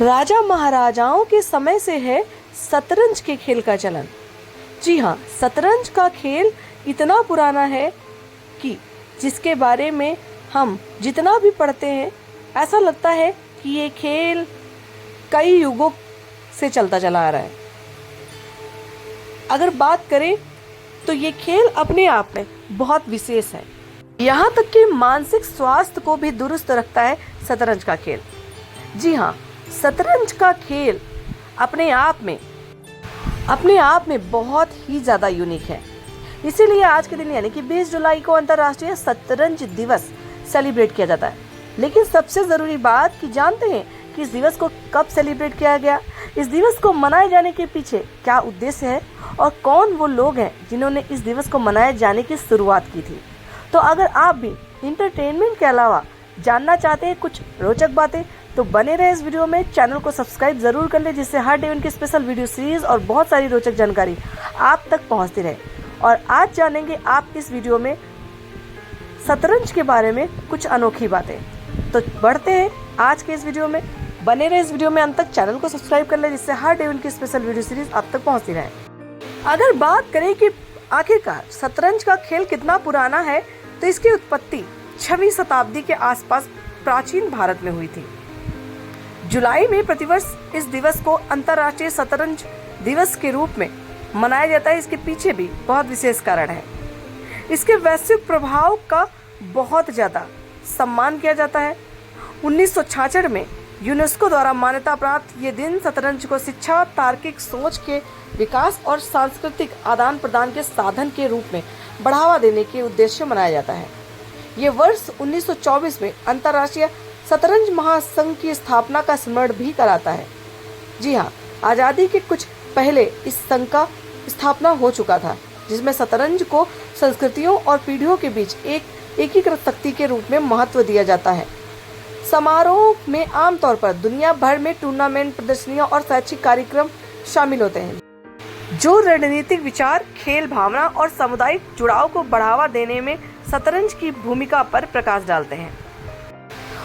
राजा महाराजाओं के समय से है शतरंज के खेल का चलन। जी हाँ, शतरंज का खेल इतना पुराना है कि जिसके बारे में हम जितना भी पढ़ते हैं ऐसा लगता है कि ये खेल कई युगों से चलता चला आ रहा है। अगर बात करें तो ये खेल अपने आप में बहुत विशेष है। यहाँ तक कि मानसिक स्वास्थ्य को भी दुरुस्त रखता है शतरंज का खेल। जी हाँ, शतरंज का खेल अपने आप में बहुत ही ज़्यादा यूनिक है। इसीलिए आज के दिन यानी कि 20 जुलाई को अंतर्राष्ट्रीय शतरंज दिवस सेलिब्रेट किया जाता है। लेकिन सबसे ज़रूरी बात कि जानते हैं कि इस दिवस को कब सेलिब्रेट किया गया, इस दिवस को मनाए जाने के पीछे क्या उद्देश्य है और कौन वो लोग हैं जिन्होंने इस दिवस को मनाए जाने की शुरुआत की थी। तो अगर आप भी इंटरटेनमेंट के अलावा जानना चाहते हैं कुछ रोचक बातें तो बने रहे इस वीडियो में। चैनल को सब्सक्राइब जरूर कर ले जिससे हर डे उनकी स्पेशल वीडियो सीरीज और बहुत सारी रोचक जानकारी आप तक पहुंचती रहे। और आज जानेंगे आप इस वीडियो में शतरंज के बारे में कुछ अनोखी बातें। तो बढ़ते हैं आज के इस वीडियो में, बने रहे इस वीडियो में अंत तक। चैनल को सब्सक्राइब कर ले जिससे हर डे उनकी स्पेशल वीडियो सीरीज आप तक पहुंचती रहे। अगर बात करें कि आखिरकार शतरंज का खेल कितना पुराना है तो इसकी उत्पत्ति 6वीं शताब्दी के आसपास प्राचीन भारत में हुई थी। जुलाई में प्रतिवर्ष इस दिवस को अंतर्राष्ट्रीय शतरंज दिवस के रूप में मनाया जाता है। इसके पीछे भी बहुत विशेष कारण है। इसके वैश्विक प्रभाव का बहुत ज़्यादा सम्मान किया जाता है। 1966 में यूनेस्को द्वारा मान्यता प्राप्त ये दिन शतरंज को शिक्षा, तार्किक सोच के विकास और सांस्कृतिक आदान प्रदान के साधन के रूप में बढ़ावा देने के उद्देश्य से मनाया जाता है। ये वर्ष 1924 में अंतर्राष्ट्रीय शतरंज महासंघ की स्थापना का स्मरण भी कराता है। जी हाँ, आज़ादी के कुछ पहले इस संघ का स्थापना हो चुका था जिसमें शतरंज को संस्कृतियों और पीढ़ियों के बीच एक एकीकृत शक्ति के रूप में महत्व दिया जाता है। समारोह में आमतौर पर दुनिया भर में टूर्नामेंट, प्रदर्शनियां और शैक्षिक कार्यक्रम शामिल होते हैं जो रणनीतिक विचार, खेल भावना और सामुदायिक जुड़ाव को बढ़ावा देने में शतरंज की भूमिका पर प्रकाश डालते हैं।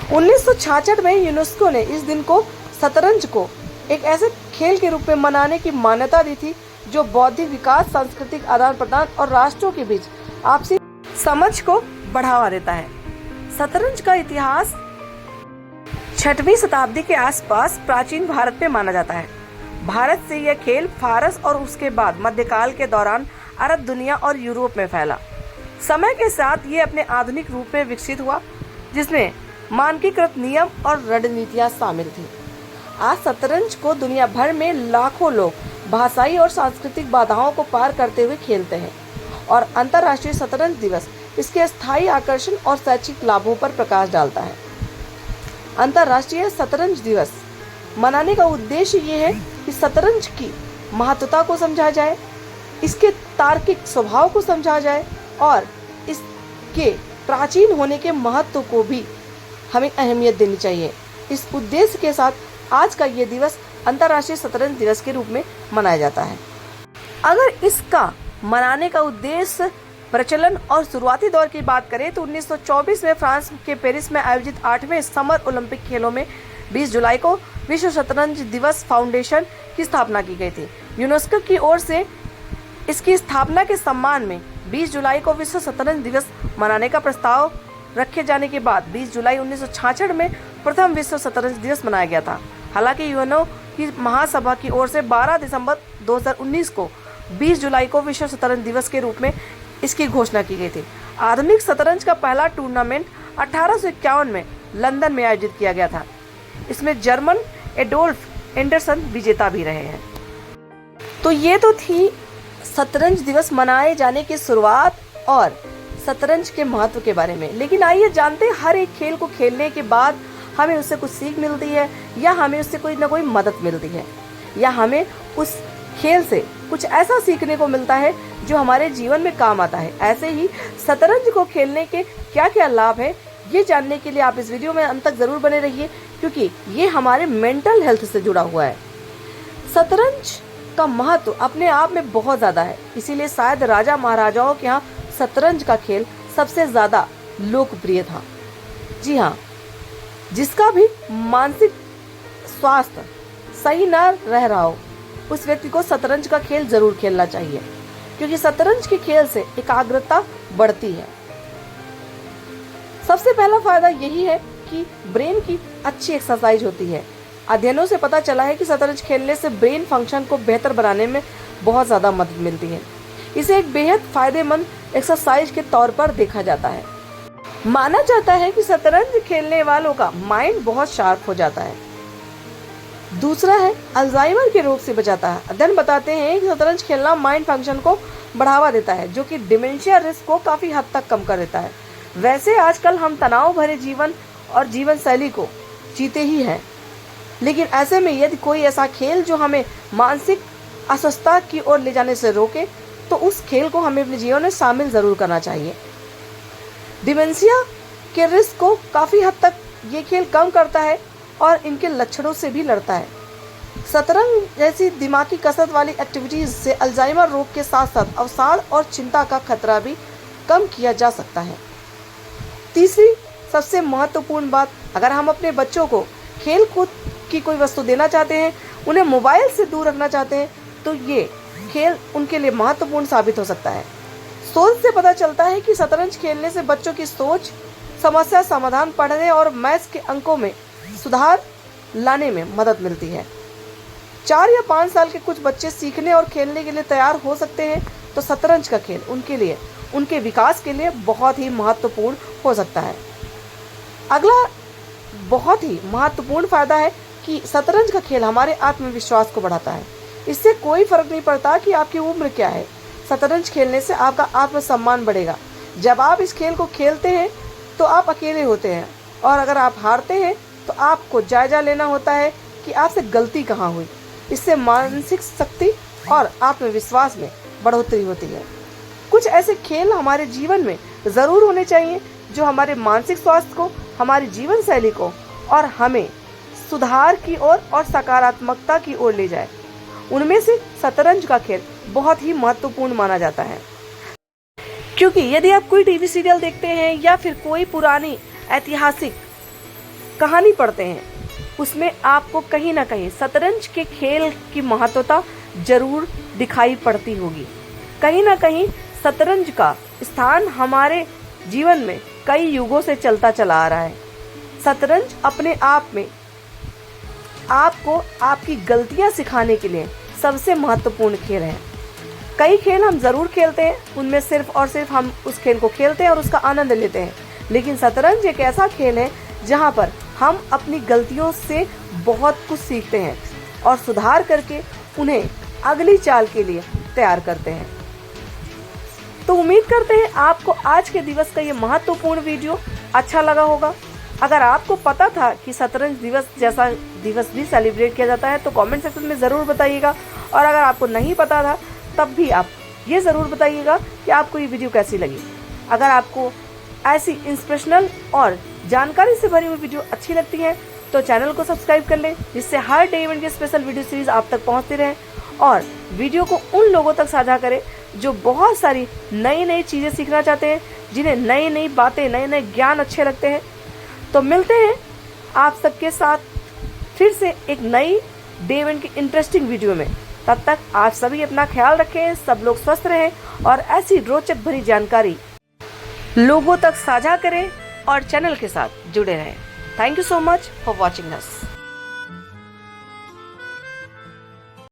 1966 में यूनेस्को ने इस दिन को शतरंज को एक ऐसे खेल के रूप में मनाने की मान्यता दी थी जो बौद्धिक विकास, सांस्कृतिक आदान प्रदान और राष्ट्रों के बीच आपसी समझ को बढ़ावा देता है। शतरंज का इतिहास 6वीं शताब्दी के आसपास प्राचीन भारत में माना जाता है। भारत से यह खेल फारस और उसके बाद मध्यकाल के दौरान अरब दुनिया और यूरोप में फैला। समय के साथ ये अपने आधुनिक रूप में विकसित हुआ जिसमें मानकीकृत नियम और रणनीतियां शामिल थी। आज शतरंज को दुनिया भर में लाखों लोग भाषाई और सांस्कृतिक बाधाओं को पार करते हुए खेलते हैं और अंतर्राष्ट्रीय शतरंज दिवस इसके स्थायी आकर्षण और शैक्षिक लाभों पर प्रकाश डालता है। अंतर्राष्ट्रीय शतरंज दिवस मनाने का उद्देश्य ये है कि शतरंज की महत्वता को समझा जाए, इसके तार्किक स्वभाव को समझा जाए और इसके प्राचीन होने के महत्व को भी हमें अहमियत देनी चाहिए। इस उद्देश्य के साथ आज का ये दिवस अंतर्राष्ट्रीय शतरंज दिवस के रूप में मनाया जाता है। अगर इसका मनाने का उद्देश्य, प्रचलन और शुरुआती दौर की बात करें तो 1924 में फ्रांस के पेरिस में आयोजित 8वें समर ओलंपिक खेलों में 20 जुलाई को विश्व शतरंज दिवस फाउंडेशन की स्थापना की गई थी। यूनेस्को की ओर से इसकी स्थापना के सम्मान में 20 जुलाई को विश्व शतरंज दिवस मनाने का प्रस्ताव रखे जाने के बाद 20 जुलाई 1966 में प्रथम विश्व शतरंज दिवस मनाया गया था। हालांकि यूएनओ की महासभा की ओर से 12 दिसंबर 2019 को 20 जुलाई को विश्व शतरंज दिवस के रूप में इसकी घोषणा की गई थी। आधुनिक शतरंज का पहला टूर्नामेंट 1851 में लंदन में आयोजित किया गया था। इसमें जर्मन एडोल्फ एंडरसन विजेता भी रहे हैं। तो ये तो थी शतरंज दिवस मनाए जाने की शुरुआत और शतरंज के महत्व के बारे में। लेकिन आइए जानते हैं हर एक खेल को खेलने के बाद हमें उससे कुछ सीख मिलती है या हमें उससे कोई ना कोई मदद मिलती है या हमें उस खेल से कुछ ऐसा सीखने को मिलता है जो हमारे जीवन में काम आता है। ऐसे ही शतरंज को खेलने के क्या क्या लाभ है ये जानने के लिए आप इस वीडियो में अंत तक जरूर बने रहिए क्योंकि ये हमारे मेंटल हेल्थ से जुड़ा हुआ है। शतरंज का महत्व अपने आप में बहुत ज़्यादा है, इसीलिए शायद राजा महाराजाओं के यहाँ शतरंज का खेल सबसे ज़्यादा लोकप्रिय था। जी हाँ, जिसका भी मानसिक स्वास्थ्य सही न रह रहा हो, उस व्यक्ति को शतरंज का खेल जरूर खेलना चाहिए, क्योंकि शतरंज के खेल से एकाग्रता बढ़ती है। सबसे पहला फायदा यही है कि ब्रेन की अच्छी एक्सरसाइज होती है। अध्ययनों से पता चला है कि शतरंज खेलने से ब्रेन फंक्शन को बेहतर बनाने में बहुत ज़्यादा मदद मिलती है। इसे एक बेहद फायदेमंद एक्सरसाइज के तौर पर देखा जाता है। माना जाता है कि शतरंज खेलने वालों का माइंड बहुत शार्प हो जाता है। दूसरा है अल्जाइमर के रोग से बचाता है। अध्ययन बताते हैं कि शतरंज खेलना माइंड फंक्शन को बढ़ावा देता है, जो कि डिमेंशिया रिस्क को काफ़ी हद तक कम कर देता है। वैसे आजकल हम तनाव भरे जीवन और जीवन शैली को जीते ही हैं, लेकिन ऐसे में यदि कोई ऐसा खेल जो हमें मानसिक अस्वस्थता की ओर ले जाने से रोके, तो उस खेल को हमें अपने जीवन में शामिल ज़रूर करना चाहिए। डिमेंशिया के रिस्क को काफ़ी हद तक ये खेल कम करता है और इनके लक्षणों से भी लड़ता है। शतरंज जैसी दिमागी कसरत वाली एक्टिविटीज़ से अल्जाइमर रोग के साथ साथ अवसाद और चिंता का खतरा भी कम किया जा सकता है। तीसरी सबसे महत्वपूर्ण बात, अगर हम अपने बच्चों को खेल कूद की कोई वस्तु देना चाहते हैं, उन्हें मोबाइल से दूर रखना चाहते हैं, तो ये खेल उनके लिए महत्वपूर्ण साबित हो सकता है। शोध से पता चलता है कि शतरंज खेलने से बच्चों की सोच, समस्या समाधान, पढ़ने और मैथ्स के अंकों में सुधार लाने में मदद मिलती है। 4 या 5 साल के कुछ बच्चे सीखने और खेलने के लिए तैयार हो सकते हैं, तो शतरंज का खेल उनके लिए, उनके विकास के लिए बहुत ही महत्वपूर्ण हो सकता है। अगला बहुत ही महत्वपूर्ण फायदा है कि शतरंज का खेल हमारे आत्मविश्वास को बढ़ाता है। इससे कोई फर्क नहीं पड़ता कि आपकी उम्र क्या है, शतरंज खेलने से आपका आत्मसम्मान बढ़ेगा। जब आप इस खेल को खेलते हैं तो आप अकेले होते हैं, और अगर आप हारते हैं तो आपको जायजा लेना होता है कि आपसे गलती कहाँ हुई। इससे मानसिक शक्ति और आत्मविश्वास में बढ़ोतरी होती है। कुछ ऐसे खेल हमारे जीवन में ज़रूर होने चाहिए जो हमारे मानसिक स्वास्थ्य को, हमारी जीवन शैली को और हमें सुधार की ओर और सकारात्मकता की ओर ले जाए। उनमें से शतरंज का खेल बहुत ही महत्वपूर्ण माना जाता है, क्योंकि यदि आप कोई टीवी सीरियल देखते हैं या फिर कोई पुरानी ऐतिहासिक कहानी पढ़ते हैं, उसमें आपको कहीं ना कहीं शतरंज के खेल की महत्वता जरूर दिखाई पड़ती होगी। कहीं ना कहीं शतरंज का स्थान हमारे जीवन में कई युगों से चलता चला आ रहा है। शतरंज अपने आप में आपको आपकी गलतियां सिखाने के लिए सबसे महत्वपूर्ण खेल है। कई खेल हम ज़रूर खेलते हैं, उनमें सिर्फ और सिर्फ हम उस खेल को खेलते हैं और उसका आनंद लेते हैं, लेकिन शतरंज एक ऐसा खेल है जहां पर हम अपनी गलतियों से बहुत कुछ सीखते हैं और सुधार करके उन्हें अगली चाल के लिए तैयार करते हैं। तो उम्मीद करते हैं आपको आज के दिवस का ये महत्वपूर्ण वीडियो अच्छा लगा होगा। अगर आपको पता था कि शतरंज दिवस जैसा दिवस भी सेलिब्रेट किया जाता है, तो कमेंट सेक्शन में ज़रूर बताइएगा, और अगर आपको नहीं पता था तब भी आप ये ज़रूर बताइएगा कि आपको ये वीडियो कैसी लगी। अगर आपको ऐसी इंस्पिरेशनल और जानकारी से भरी हुई वीडियो अच्छी लगती है तो चैनल को सब्सक्राइब कर लें, जिससे हर डे इवेंट की स्पेशल वीडियो सीरीज आप तक पहुंचती रहे, और वीडियो को उन लोगों तक साझा करें जो बहुत सारी नई नई चीज़ें सीखना चाहते हैं, जिन्हें नई नई बातें, नए नए ज्ञान अच्छे लगते हैं। तो मिलते हैं आप सबके साथ फिर से एक नई डे इवेंट की इंटरेस्टिंग वीडियो में। तब तक आप सभी अपना ख्याल रखें, सब लोग स्वस्थ रहें और ऐसी रोचक भरी जानकारी लोगों तक साझा करें और चैनल के साथ जुड़े रहें। Thank you so much for watching us.